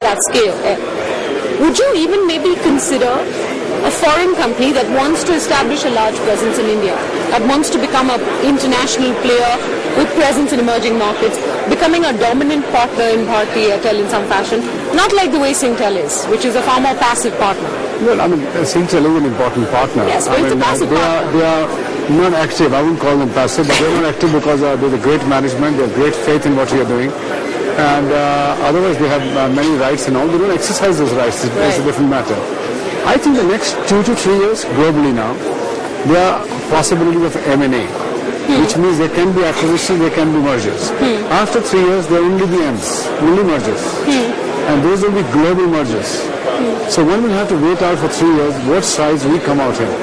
that scale. Would you even maybe consider a foreign company that wants to establish a large presence in India, that wants to become an international player with presence in emerging markets, becoming a dominant partner in Bharti Airtel in some fashion, not like the way Singtel is, which is a far more passive partner? Well, I mean, Singtel is an important partner. Yes, but it's a passive partner. They are not active. I wouldn't call them passive, but they're not active because they have a great management, they have great faith in what we are doing. And otherwise, they have many rights and all. They don't exercise those rights. It's a different matter. I think the next 2 to 3 years, globally now, there are possibilities of M&A, which means there can be acquisitions, there can be mergers. After 3 years, there will only be M's, only mergers. And those will be global mergers. So one will have to wait out for 3 years what size we come out here.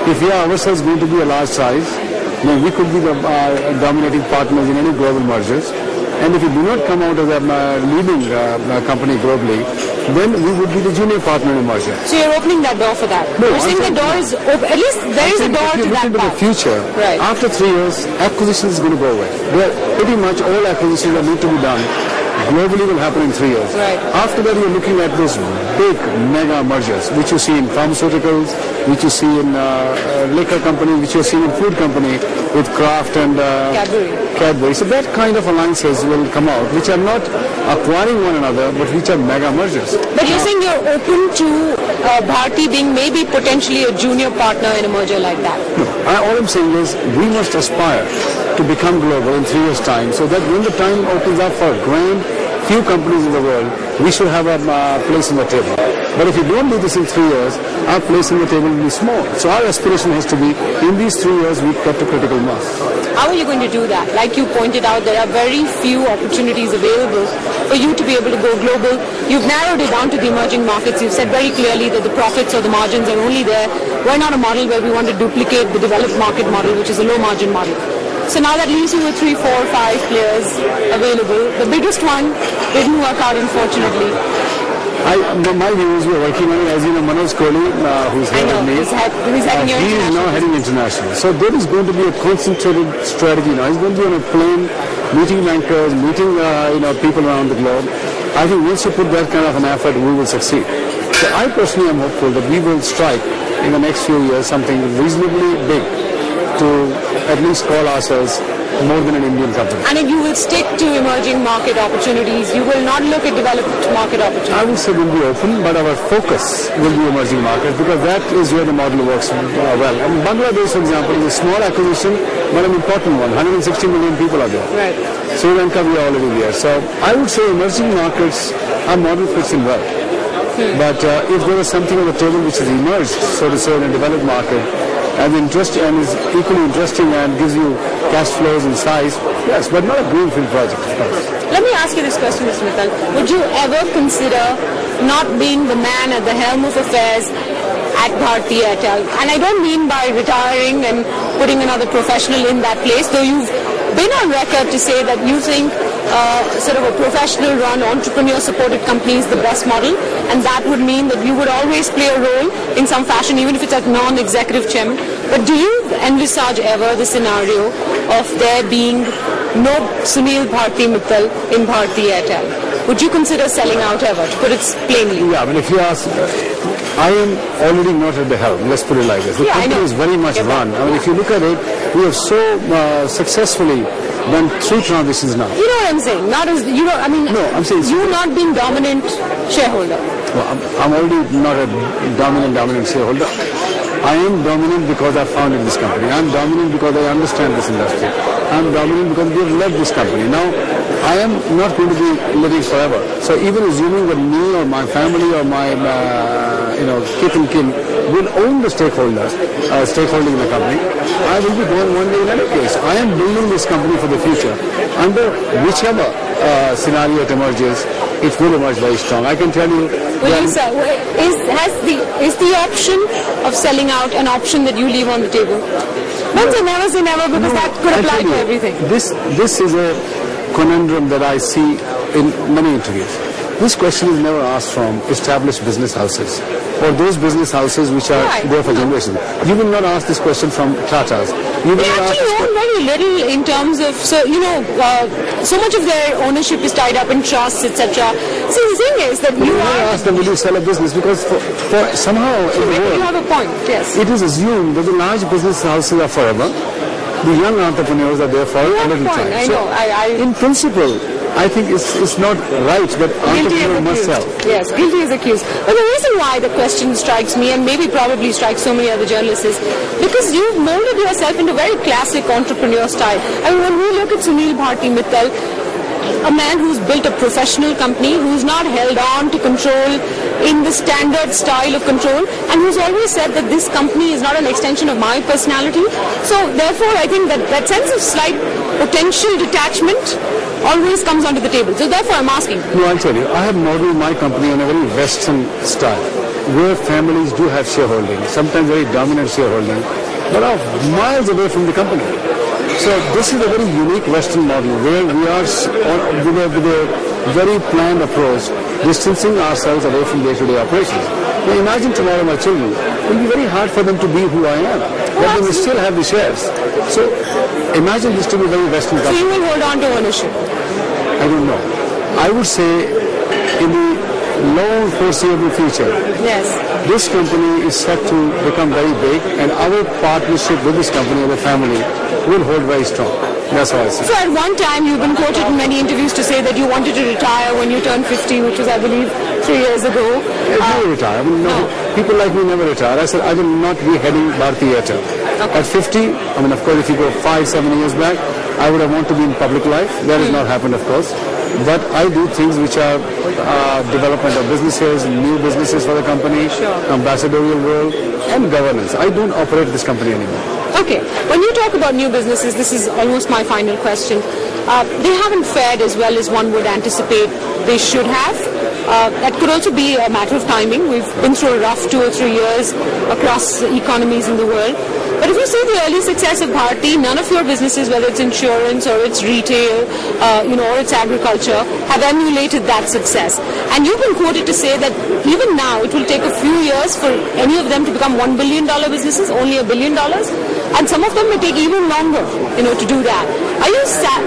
If we are ourselves going to be a large size, then we could be the dominating partners in any global mergers. And if we do not come out as a leading company globally, then we would be the junior partner in a merger. So you're opening that door for that? No, you're saying the door is open. At least there is a door to that path. The future, after 3 years, acquisition is going to go away. Pretty much all acquisitions that need to be done globally will happen in 3 years. After that, we're looking at those big mega mergers, which you see in pharmaceuticals, which you see in liquor company, which you see in food company with Kraft and Cadbury. So that kind of alliances will come out, which are not acquiring one another, but which are mega mergers. But you're saying you're open to Bharti being maybe potentially a junior partner in a merger like that? No, all I'm saying is we must aspire to become global in 3 years' time, so that when the time opens up for grand few companies in the world, we should have a place on the table. But if we don't do this in 3 years, our place on the table will be small. So our aspiration has to be, in these 3 years, we get to critical mass. How are you going to do that? Like you pointed out, there are very few opportunities available for you to be able to go global. You've narrowed it down to the emerging markets. You've said very clearly that the profits or the margins are only there. We're not a model where we want to duplicate the developed market model, which is a low margin model. So now that leaves you with 3, 4, 5 players available. The biggest one didn't work out, unfortunately. My view is we're working on it. As you know, Manoj Kohli, who's here with me, he is now heading international. So there is going to be a concentrated strategy now. He's going to be on a plane, meeting bankers, meeting people around the globe. I think once you put that kind of an effort, we will succeed. So I personally am hopeful that we will strike in the next few years something reasonably big to at least call ourselves more than an Indian company. And if you will stick to emerging market opportunities, you will not look at developed market opportunities? I would say we'll be open, but our focus will be emerging markets, because that is where the model works well. I mean, Bangladesh, for example, is a small acquisition, but an important one. 160 million people are there. Right. Sri Lanka, we are already there. So I would say emerging markets, our model fits in well. But if there is something on the table which has emerged, so to say, in a developed market, and is equally interesting and gives you cash flows and size, yes, but not a greenfield project, of course. Let me ask you this question, Mr. Mittal. Would you ever consider not being the man at the helm of affairs at Bharti Airtel? And I don't mean by retiring and putting another professional in that place, though you've been on record to say that you think sort of a professional-run, entrepreneur-supported company is the best model, and that would mean that you would always play a role in some fashion, even if it's as non-executive chairman. But do you envisage ever the scenario of there being no Sunil Bharti Mittal in Bharti Airtel? Would you consider selling out ever, to put it plainly? Yeah, but if you ask, I am already not at the helm, let's put it like this. The company is very much run. I mean, if you look at it, we have so successfully done 3 transitions now. You know what I'm saying? Not as, you know, I mean, no, I'm saying you not being dominant shareholder. Well, I'm already not a dominant shareholder. I am dominant because I founded this company. I'm dominant because I understand this industry. I'm dominant because we have led this company. Now, I am not going to be living forever. So even assuming that me or my family or my, kith and kin will own the stakeholding in the company, I will be gone one day in any case. I am building this company for the future. Under whichever scenario it emerges, it will emerge very strong. I can tell you. Well, is the option of selling out an option that you leave on the table? Don't say never, because that could apply to everything. This is a conundrum that I see in many interviews. This question is never asked from established business houses or those business houses which are there for generations. You will not ask this question from Tatas. They actually own very little in terms of, so much of their ownership is tied up in trusts, etc. See, the thing is that you I are... ask them, will you sell a business? Because for somehow in the Maybe you world, have a point, yes. it is assumed that the large business houses are forever. The young entrepreneurs are there for You a have a little point, time. I know. In principle, I think it's not right that Guilty entrepreneur as must sell. accused. Yes, guilty as accused. But the reason why the question strikes me, and maybe probably strikes so many other journalists, is because you've molded yourself into very classic entrepreneur style. I mean, when we look at Sunil Bharti Mittal, a man who's built a professional company, who's not held on to control in the standard style of control, and who's always said that this company is not an extension of my personality. So therefore, I think that sense of slight potential detachment always comes onto the table. So therefore, I'm asking. No, I'll tell you, I have modeled my company on a very Western style, where families do have shareholding, sometimes very dominant shareholding, but are miles away from the company. So this is a very unique Western model where we are with a very planned approach, distancing ourselves away from day-to-day operations. Now imagine tomorrow my children, it will be very hard for them to be who I am, but they will still have the shares. So imagine this to be a very Western So company. you will hold on to ownership. I don't know. I would say in the long foreseeable future, Yes. this company is set to become very big, and our partnership with this company and the family will hold very strong. That's how I see it. So at one time you've been quoted in many interviews to say that you wanted to retire when you turned 50, which was, I believe, 3 years ago. I never retire. I mean, no, people like me never retire. I said I will not be heading Bharti Airtel. At 50, I mean, of course, if you go 5-7 years back, I would have wanted to be in public life. That has not happened, of course. But I do things which are development of businesses, new businesses for the company, ambassadorial role, and governance. I don't operate this company anymore. Okay, when you talk about new businesses, this is almost my final question. They haven't fared as well as one would anticipate they should have. That could also be a matter of timing. We've been through a rough 2 or 3 years across economies in the world. But if you see the early success of Bharti, none of your businesses, whether it's insurance or it's retail, or it's agriculture, have emulated that success. And you've been quoted to say that even now it will take a few years for any of them to become $1 billion businesses, only $1 billion, and some of them may take even longer, to do that. Are you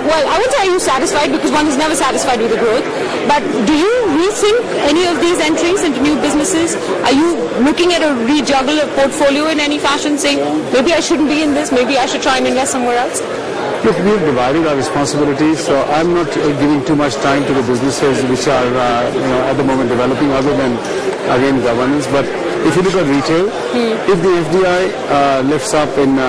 well, I wouldn't say are you satisfied, because one is never satisfied with the growth, but do you rethink any of these entries into new businesses? Are you looking at a rejuggle of portfolio in any fashion, saying maybe I shouldn't be in this, maybe I should try and invest somewhere else? Look, we've divided our responsibilities, so I'm not giving too much time to the businesses which are, at the moment developing, other than, again, governance. But if you look at retail, if the FDI lifts up in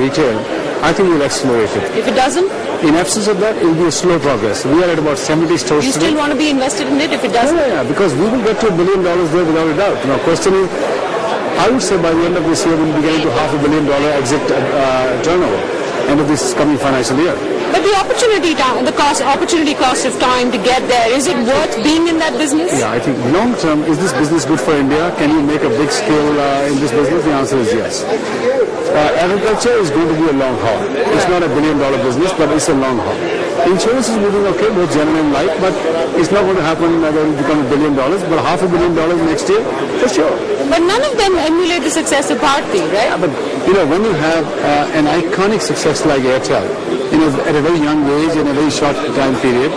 retail, I think we'll accelerate it. If it doesn't? In absence of that, it will be a slow progress. We are at about 70 stores You today. still want to be invested in it if it doesn't? Yeah, because we will get to $1 billion there without a doubt. Now, question is, I would say by the end of this year, we'll be getting to $500 million exit turnover, end of this coming financial year. But the opportunity cost of time to get there, is it worth being in that business? Yeah, I think long term, is this business good for India? Can you make a big scale in this business? The answer is yes. Agriculture is going to be a long haul. It's not $1 billion business, but it's a long haul. Insurance is moving okay, both general and life, but it's not going to happen that it will become $1 billion, but $500 million next year, for sure. But none of them emulate the success of Bharti, right? But when you have an iconic success like Airtel, at a very young age, in a very short time period,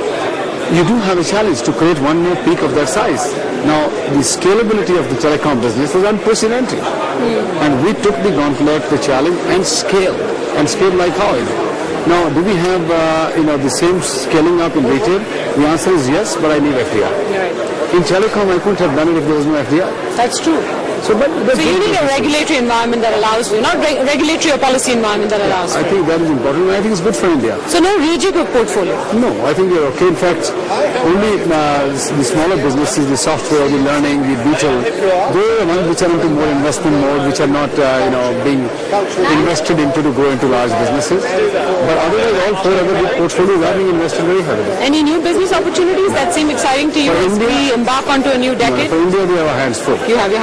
you do have a challenge to create one more peak of that size. Now, the scalability of the telecom business is unprecedented. And we took the gauntlet, the challenge, and scaled like how? Now, do we have, the same scaling up in retail? The answer is yes, but I need FDI. Right. In telecom, I couldn't have done it if there was no FDI. That's true. So you need a regulatory environment that allows you, not regulatory or policy environment that allows you. I think that is important, and I think it's good for India. So no rejig of portfolio? No, I think we're okay. In fact, only the smaller businesses, the software, the learning, the digital, they are the ones which are into more investment mode, which are not, being invested into to grow into large businesses. But otherwise, all 4 other big portfolios are being invested very heavily. Any new business opportunities that seem exciting to you as we embark onto a new decade? For India, we have our hands full. You have your